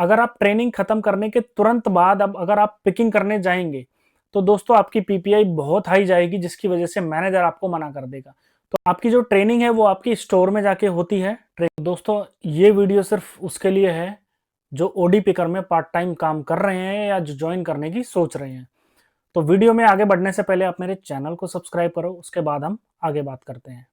अगर आप ट्रेनिंग खत्म करने के तुरंत बाद अब अगर आप पिकिंग करने जाएँगे, तो दोस्तों आपकी पीपीआई बहुत हाई जाएगी, जिसकी वजह से मैनेजर आपको मना कर देगा। तो आपकी जो ट्रेनिंग है वो आपकी स्टोर में जाके होती है। दोस्तों ये वीडियो सिर्फ़ उसके लिए है जो ओडी पिकर में पार्ट टाइम काम कर रहे हैं या जो जॉइन करने की सोच रहे हैं। तो वीडियो में आगे बढ़ने से पहले आप मेरे चैनल को सब्सक्राइब करो, उसके बाद हम आगे बात करते हैं।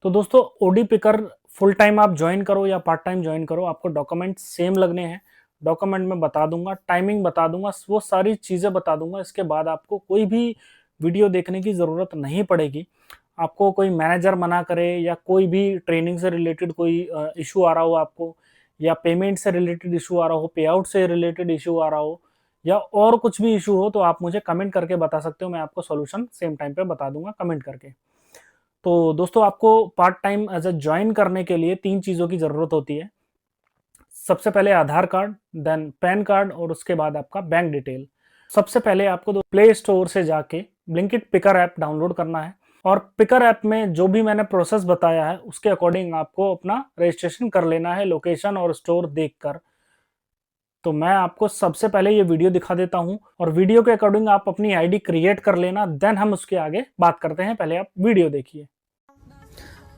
तो दोस्तों ओडी पिकर फुल टाइम आप ज्वाइन करो या पार्ट टाइम ज्वाइन करो, आपको डॉक्यूमेंट सेम लगने हैं। डॉक्यूमेंट में बता दूंगा, टाइमिंग बता दूंगा, वो सारी चीज़ें बता दूंगा। इसके बाद आपको कोई भी वीडियो देखने की ज़रूरत नहीं पड़ेगी। आपको कोई मैनेजर मना करे या कोई भी ट्रेनिंग से रिलेटेड कोई इशू आ रहा हो आपको, या पेमेंट से रिलेटेड इशू आ रहा हो, पे आउट से रिलेटेड इशू आ रहा हो, या और कुछ भी इशू हो, तो आप मुझे कमेंट करके बता सकते हो। मैं आपको सॉल्यूशन सेम टाइम पे बता दूंगा कमेंट करके। तो दोस्तों आपको part time as a join करने के लिए 3 चीज़ों की ज़रूरत होती है। सबसे पहले आधार कार्ड, देन पैन कार्ड और उसके बाद आपका बैंक डिटेल। सबसे पहले आपको प्ले स्टोर से जाके ब्लिंकिट पिकर ऐप डाउनलोड करना है, और पिकर ऐप में जो भी मैंने प्रोसेस बताया है उसके अकॉर्डिंग आपको अपना रजिस्ट्रेशन कर लेना है, लोकेशन और स्टोर देखकर। तो मैं आपको सबसे पहले ये वीडियो दिखा देता हूँ, और वीडियो के अकॉर्डिंग आप अपनी आईडी क्रिएट कर लेना, देन हम उसके आगे बात करते हैं। पहले आप वीडियो देखिए।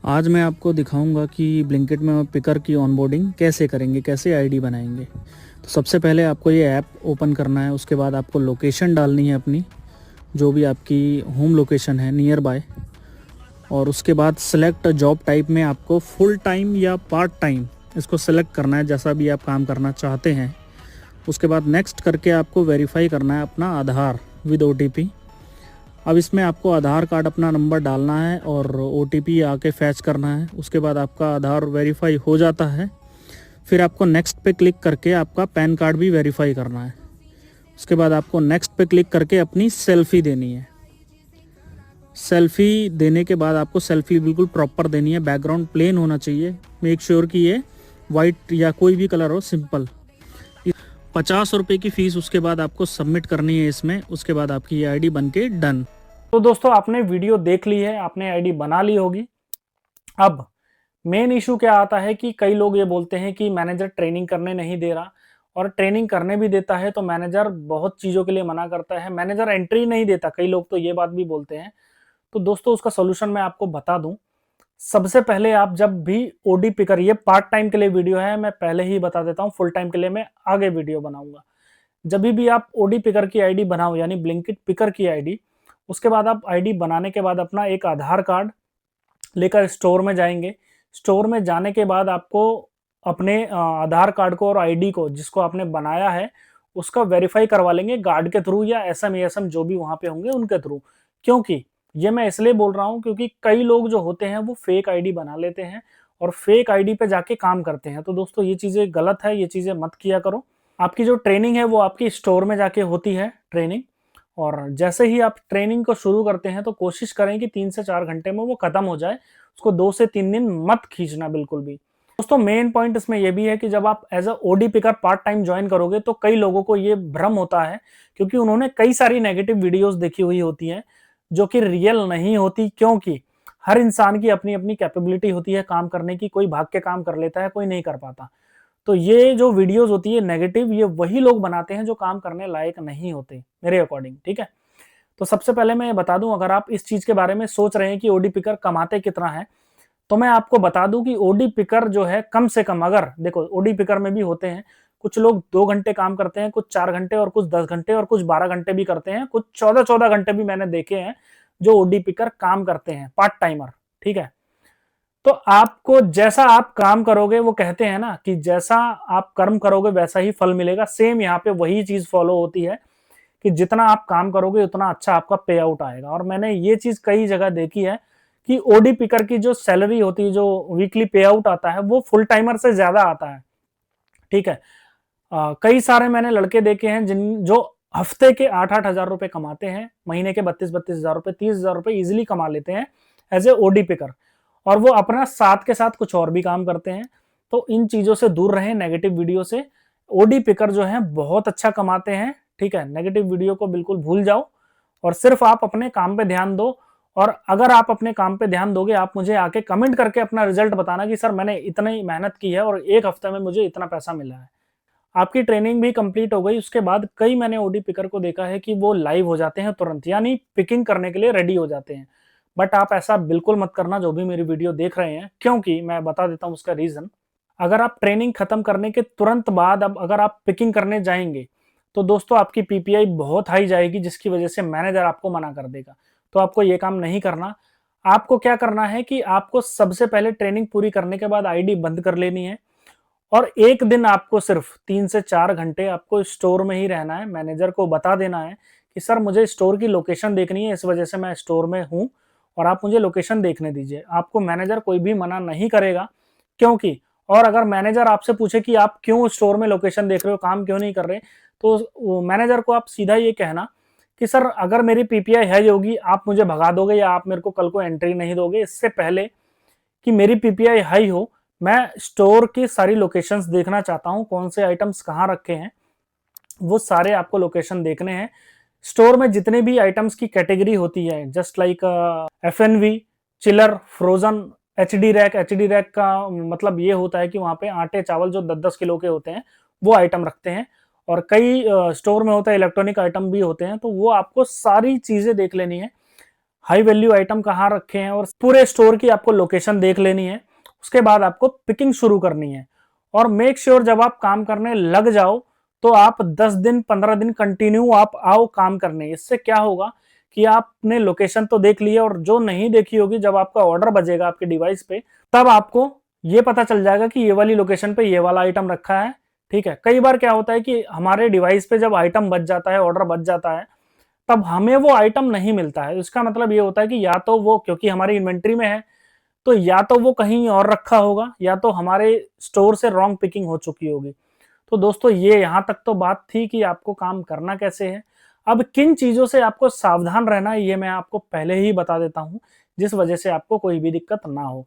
आज मैं आपको दिखाऊंगा कि ब्लिंकिट में पिकर की ऑनबोर्डिंग कैसे करेंगे, कैसे आईडी बनाएंगे। तो सबसे पहले आपको ये ऐप ओपन करना है, उसके बाद आपको लोकेशन डालनी है अपनी, जो भी आपकी होम लोकेशन है नियर बाय, और उसके बाद सेलेक्ट जॉब टाइप में आपको फुल टाइम या पार्ट टाइम इसको सेलेक्ट करना है, जैसा भी आप काम करना चाहते हैं। उसके बाद नेक्स्ट करके आपको वेरीफाई करना है अपना आधार विद ओटीपी। अब इसमें आपको आधार कार्ड अपना नंबर डालना है और ओटीपी आके फैच करना है। उसके बाद आपका आधार वेरीफाई हो जाता है, फिर आपको नेक्स्ट पे क्लिक करके आपका पैन कार्ड भी वेरीफाई करना है। उसके बाद आपको नेक्स्ट पे क्लिक करके अपनी सेल्फ़ी देनी है। सेल्फ़ी देने के बाद आपको सेल्फ़ी बिल्कुल प्रॉपर देनी है, बैकग्राउंड प्लेन होना चाहिए, मेक श्योर कि ये वाइट या कोई भी कलर हो, सिंपल। 50 रुपये की फ़ीस उसके बाद आपको सबमिट करनी है इसमें। उसके बाद आपकी ये आईडी बन के डन। तो दोस्तों आपने वीडियो देख ली है, आपने आईडी बना ली होगी। अब मेन इशू क्या आता है कि कई लोग ये बोलते हैं कि मैनेजर ट्रेनिंग करने नहीं दे रहा, और ट्रेनिंग करने भी देता है तो मैनेजर बहुत चीज़ों के लिए मना करता है, मैनेजर एंट्री नहीं देता। कई लोग तो ये बात भी बोलते हैं। तो दोस्तों उसका सॉल्यूशन मैं आपको बता दूं। सबसे पहले आप जब भी ओडी पिकर, ये पार्ट टाइम के लिए वीडियो है, मैं पहले ही बता देता हूँ, फुल टाइम के लिए मैं आगे वीडियो बनाऊंगा। जब भी आप ओडी पिकर की आईडी बनाओ, यानी ब्लिंकिट पिकर की आईडी, उसके बाद आप आईडी बनाने के बाद अपना एक आधार कार्ड लेकर स्टोर में जाएंगे। स्टोर में जाने के बाद आपको अपने आधार कार्ड को और आईडी को, जिसको आपने बनाया है, उसका वेरीफाई करवा लेंगे गार्ड के थ्रू या एसएम जो भी वहां पे होंगे उनके थ्रू। क्योंकि ये मैं इसलिए बोल रहा हूँ क्योंकि कई लोग जो होते हैं वो फेक आईडी बना लेते हैं और फेक आईडी पे जाके काम करते हैं। तो दोस्तों ये चीजें गलत है, ये चीजें मत किया करो। आपकी जो ट्रेनिंग है वो आपकी स्टोर में जाके होती है ट्रेनिंग, और जैसे ही आप ट्रेनिंग को शुरू करते हैं तो कोशिश करें कि 3 से 4 घंटे में वो खत्म हो जाए। उसको 2 से 3 दिन मत खींचना बिल्कुल भी। दोस्तों मेन पॉइंट इसमें यह भी है कि जब आप as a OD picker part time join करोगे तो कई लोगों को ये भ्रम होता है, क्योंकि उन्होंने कई सारी नेगेटिव वीडियोस देखी हुई होती हैं जो कि रियल नहीं होती। क्योंकि हर इंसान की अपनी अपनी कैपेबिलिटी होती है काम करने की, कोई भाग के काम कर लेता है, कोई नहीं कर पाता। तो ये जो वीडियोस होती है नेगेटिव, ये वही लोग बनाते हैं जो काम करने लायक नहीं होते मेरे अकॉर्डिंग, ठीक है। तो सबसे पहले मैं बता दूं, अगर आप इस चीज के बारे में सोच रहे हैं कि ओडी पिकर कमाते कितना है, तो मैं आपको बता दूं कि ओडी पिकर जो है कम से कम, अगर देखो ओडी पिकर में भी होते हैं कुछ लोग 2 घंटे काम करते हैं, कुछ 4 घंटे और कुछ 10 घंटे और कुछ 12 घंटे भी करते हैं, कुछ 14-14 घंटे भी मैंने देखे हैं जो ओडी पिकर काम करते हैं, पार्ट टाइमर, ठीक है। तो आपको जैसा आप काम करोगे, वो कहते हैं ना कि जैसा आप कर्म करोगे वैसा ही फल मिलेगा। सेम यहाँ पे वही चीज फॉलो होती है कि जितना आप काम करोगे उतना अच्छा आपका पे आउट आएगा। और मैंने ये चीज कई जगह देखी है कि ओडी पिकर की जो सैलरी होती है, जो वीकली पे आउट आता है, वो फुल टाइमर से ज्यादा आता है, ठीक है। कई सारे मैंने लड़के देखे हैं जिन जो हफ्ते के 8-8 हजार रुपए कमाते हैं, महीने के 32-32 हजार रुपए, 30 हजार रुपए इजिली कमा लेते हैं एज ए ओडी पिकर, और वो अपना साथ के साथ कुछ और भी काम करते हैं। तो इन चीजों से दूर रहें, नेगेटिव वीडियो से। ओडी पिकर जो है बहुत अच्छा कमाते हैं, ठीक है। नेगेटिव वीडियो को बिल्कुल भूल जाओ और सिर्फ आप अपने काम पे ध्यान दो। और अगर आप अपने काम पे ध्यान दोगे, आप मुझे आके कमेंट करके अपना रिजल्ट बताना कि सर मैंने इतनी मेहनत की है और 1 हफ्ते में मुझे इतना पैसा मिला है। आपकी ट्रेनिंग भी कंप्लीट हो गई, उसके बाद कई मैंने ओडी पिकर को देखा है कि वो लाइव हो जाते हैं तुरंत, यानी पिकिंग करने के लिए रेडी हो जाते हैं। बट आप ऐसा बिल्कुल मत करना जो भी मेरी वीडियो देख रहे हैं, क्योंकि मैं बता देता हूँ उसका रीजन। अगर आप ट्रेनिंग खत्म करने के तुरंत बाद अब अगर आप पिकिंग करने जाएंगे, तो दोस्तों आपकी पीपीआई बहुत हाई जाएगी, जिसकी वजह से मैनेजर आपको मना कर देगा। तो आपको ये काम नहीं करना। आपको क्या करना है कि आपको सबसे पहले ट्रेनिंग पूरी करने के बाद आईडी बंद कर लेनी है, और एक दिन आपको सिर्फ 3 से 4 घंटे आपको स्टोर में ही रहना है। मैनेजर को बता देना है कि सर मुझे स्टोर की लोकेशन देखनी है, इस वजह से मैं स्टोर में हूँ और आप मुझे लोकेशन देखने दीजिए। आपको मैनेजर कोई भी मना नहीं करेगा, क्योंकि और अगर मैनेजर आपसे पूछे कि आप क्यों स्टोर में लोकेशन देख रहे हो, काम क्यों नहीं कर रहे, तो मैनेजर को आप सीधा ये कहना कि सर अगर मेरी पीपीआई हाई होगी, आप मुझे भगा दोगे या आप मेरे को कल को एंट्री नहीं दोगे। इससे पहले कि मेरी पीपीआई हाई हो, मैं स्टोर की सारी लोकेशंस देखना चाहता हूं, कौन से आइटम्स कहां रखे हैं, वो सारे आपको लोकेशन देखने हैं। स्टोर में जितने भी आइटम्स की कैटेगरी होती है, just like FNV, chiller, frozen, HD rack का मतलब ये होता है कि वहां पे आटे चावल जो 10-10 किलो के होते हैं वो आइटम रखते हैं। और कई स्टोर में होता है इलेक्ट्रॉनिक आइटम भी होते हैं, तो वो आपको सारी चीजें देख लेनी है, हाई वैल्यू आइटम कहाँ रखे हैं, और पूरे स्टोर की आपको लोकेशन देख लेनी है। उसके बाद आपको पिकिंग शुरू करनी है, और मेक श्योर जब आप काम करने लग जाओ तो आप 10 दिन 15 दिन कंटिन्यू आप आओ काम करने। इससे क्या होगा कि आपने लोकेशन तो देख ली है, और जो नहीं देखी होगी, जब आपका ऑर्डर बजेगा आपके डिवाइस पे, तब आपको ये पता चल जाएगा कि ये वाली लोकेशन पे ये वाला आइटम रखा है। ठीक है, कई बार क्या होता है कि हमारे डिवाइस पे जब आइटम बच जाता है, ऑर्डर बच जाता है, तब हमें वो आइटम नहीं मिलता है। इसका मतलब ये होता है कि या तो वो क्योंकि हमारी इन्वेंट्री में है, तो या तो वो कहीं और रखा होगा, या तो हमारे स्टोर से रॉन्ग पिकिंग हो चुकी होगी। तो दोस्तों ये यहाँ तक तो बात थी कि आपको काम करना कैसे है। अब किन चीजों से आपको सावधान रहना है ये मैं आपको पहले ही बता देता हूँ, जिस वजह से आपको कोई भी दिक्कत ना हो।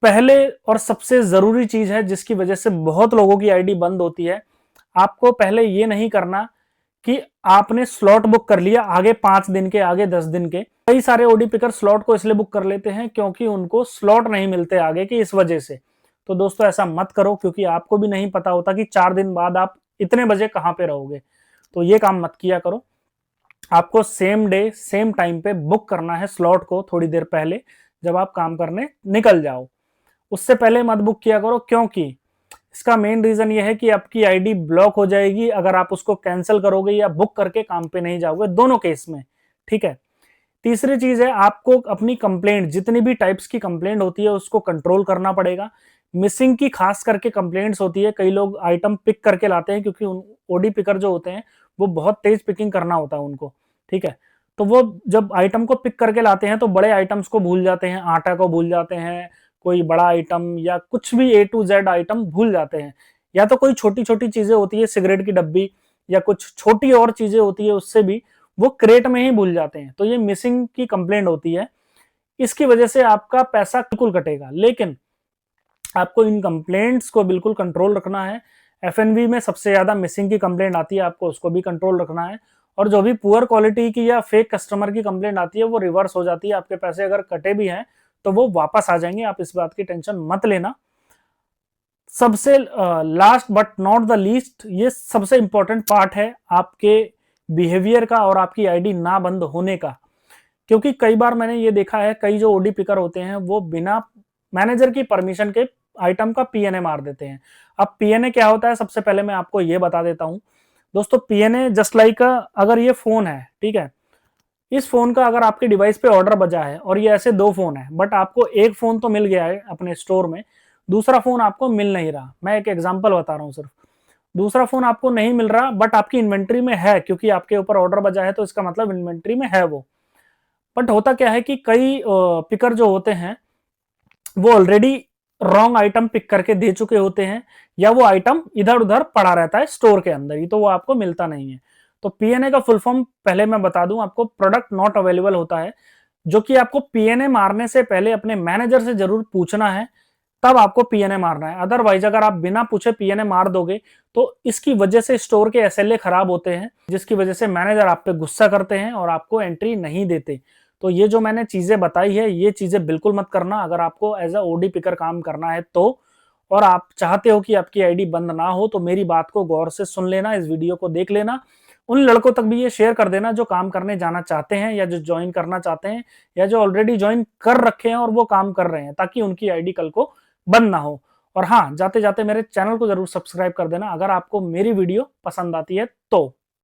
पहले और सबसे जरूरी चीज है जिसकी वजह से बहुत लोगों की आईडी बंद होती है, आपको पहले ये नहीं करना कि आपने स्लॉट बुक कर लिया आगे 5 दिन के, आगे 10 दिन के। कई सारे ओडी पिकर स्लॉट को इसलिए बुक कर लेते हैं क्योंकि उनको स्लॉट नहीं मिलते आगे की, इस वजह से। तो दोस्तों ऐसा मत करो, क्योंकि आपको भी नहीं पता होता कि 4 दिन बाद आप इतने बजे कहां पे रहोगे। तो ये काम मत किया करो। आपको सेम डे सेम टाइम पे बुक करना है स्लॉट को थोड़ी देर पहले, जब आप काम करने निकल जाओ। उससे पहले मत बुक किया करो, क्योंकि इसका मेन रीजन ये है कि आपकी आईडी ब्लॉक हो जाएगी अगर आप उसको कैंसिल करोगे या बुक करके काम पे नहीं जाओगे, दोनों केस में। ठीक है। तीसरी चीज है, आपको अपनी कंप्लेंट, जितनी भी टाइप्स की कंप्लेंट होती है उसको कंट्रोल करना पड़ेगा। मिसिंग की खास करके कंप्लेंट्स होती है, कई लोग आइटम पिक करके लाते हैं, क्योंकि ओडी पिकर जो होते हैं वो बहुत तेज पिकिंग करना होता है उनको। ठीक है, तो वो जब आइटम को पिक करके लाते हैं तो बड़े आइटम्स को भूल जाते हैं, आटा को भूल जाते हैं, कोई बड़ा आइटम या कुछ भी ए टू जेड आइटम भूल जाते हैं। या तो कोई छोटी छोटी चीजें होती है, सिगरेट की डब्बी या कुछ छोटी और चीजें होती है, उससे भी वो क्रेट में ही भूल जाते हैं। तो ये मिसिंग की कंप्लेंट होती है, इसकी वजह से आपका पैसा बिल्कुल कटेगा। लेकिन आपको इन कंप्लेंट्स को बिल्कुल कंट्रोल रखना है। एफएनबी में सबसे ज्यादा मिसिंग की कंप्लेंट आती है, आपको उसको भी कंट्रोल रखना है। और जो भी पुअर क्वालिटी की या फेक कस्टमर की कंप्लेंट आती है वो रिवर्स हो जाती है, आपके पैसे अगर कटे भी हैं तो वो वापस आ जाएंगे, आप इस बात की टेंशन मत लेना। सबसे last but not the least, ये सबसे इंपॉर्टेंट पार्ट है आपके बिहेवियर का और आपकी आईडी ना बंद होने का। क्योंकि कई बार मैंने ये देखा है, कई जो ओडी पिकर होते हैं वो बिना मैनेजर की परमिशन के आइटम का पीएनए मार देते हैं। अब पीएनए क्या होता है, सबसे पहले मैं आपको ये बता देता हूं दोस्तों। पीएनए जस्ट लाइक, अगर ये फोन है, ठीक है, इस फोन का अगर आपके डिवाइस पे ऑर्डर बजा है और ये ऐसे 2 फोन है, बट आपको एक फोन तो मिल गया है अपने स्टोर में, दूसरा फोन आपको मिल नहीं रहा। मैं एक एग्जांपल बता रहा हूं सिर्फ। दूसरा फोन आपको नहीं मिल रहा बट आपकी इन्वेंट्री में है, क्योंकि आपके ऊपर ऑर्डर बजा है तो इसका मतलब इन्वेंट्री में है वो। बट होता क्या है कि कई पिकर जो होते हैं वो ऑलरेडी रॉन्ग आइटम पिक करके दे चुके होते हैं, या वो आइटम इधर उधर पड़ा रहता है स्टोर के अंदर ही, तो वो आपको मिलता नहीं है। तो पीएनए का फुल फॉर्म पहले मैं बता दूं आपको, प्रोडक्ट नॉट अवेलेबल होता है, जो कि आपको पीएनए मारने से पहले अपने मैनेजर से जरूर पूछना है, तब आपको पीएनए मारना है। अदरवाइज अगर आप बिना पूछे पीएनए मार दोगे तो इसकी वजह से स्टोर के एसएलए खराब होते हैं, जिसकी वजह से मैनेजर आप पे गुस्सा करते हैं और आपको एंट्री नहीं देते। तो ये जो मैंने चीजें बताई है, ये चीजें बिल्कुल मत करना अगर आपको एज अ ओडी पिकर काम करना है तो। और आप चाहते हो कि आपकी आईडी बंद ना हो, तो मेरी बात को गौर से सुन लेना, इस वीडियो को देख लेना, उन लड़कों तक भी ये शेयर कर देना जो काम करने जाना चाहते हैं या जो ज्वाइन करना चाहते हैं या जो ऑलरेडी ज्वाइन कर रखे हैं और वो काम कर रहे हैं, ताकि उनकी आईडी कल को बंद ना हो। और हाँ, जाते जाते मेरे चैनल को जरूर सब्सक्राइब कर देना अगर आपको मेरी वीडियो पसंद आती है तो।